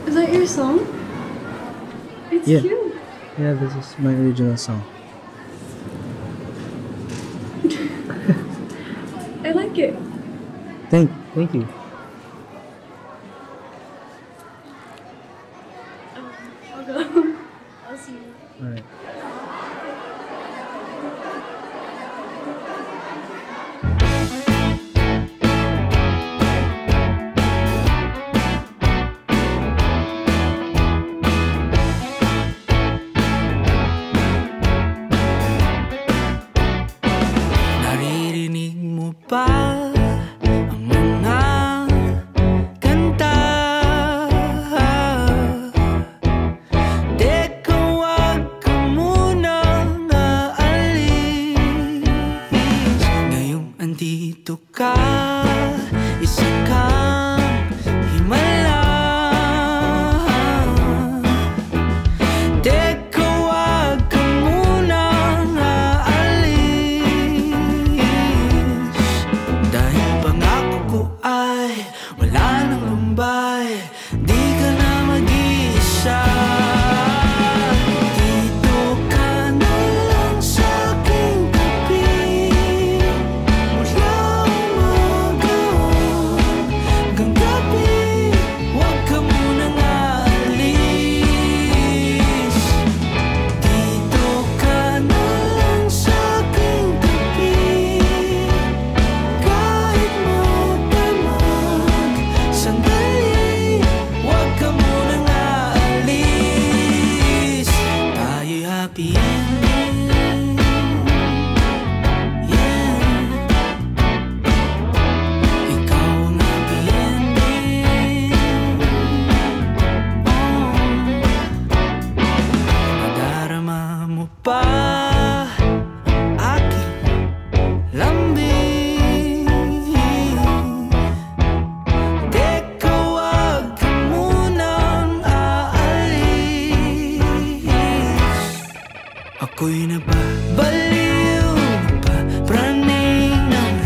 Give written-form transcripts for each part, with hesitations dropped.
Is that your song? It's Yeah. cute. Yeah, this is my original song. I like it. Thank you. I'll go. I'll see you. All right. Naririnig mo ba ang mga kanta? Teka, wag ka munang aalis. Ngayong andito ka, isa kang himala. Teka, wag ka munang aalis. Dahil pangako ko ay wala nang lumbay, di ka na mag-iisa. Dito ka na lang sa aking tabi, mula umaga hanggang gabi. Huwag ka munang aalis. Dito ka na lang sa aking tabi, kahit magdamag sandali. Huwag ka munang aalis. Tayo'y happy ending. Yeah. Ikaw ang happy ending. Nadarama mo pa aking lambing. Teka, wag ka munang aalis. Ako'y nababaliw, napapraning nang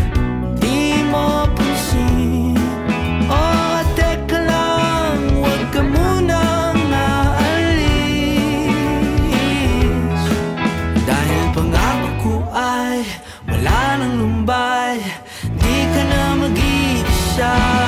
di mo pansin. Oh, teka lang, wag ka munang aalis. Dahil pangako ko ay wala nang lumbay, di ka na mag-iisa.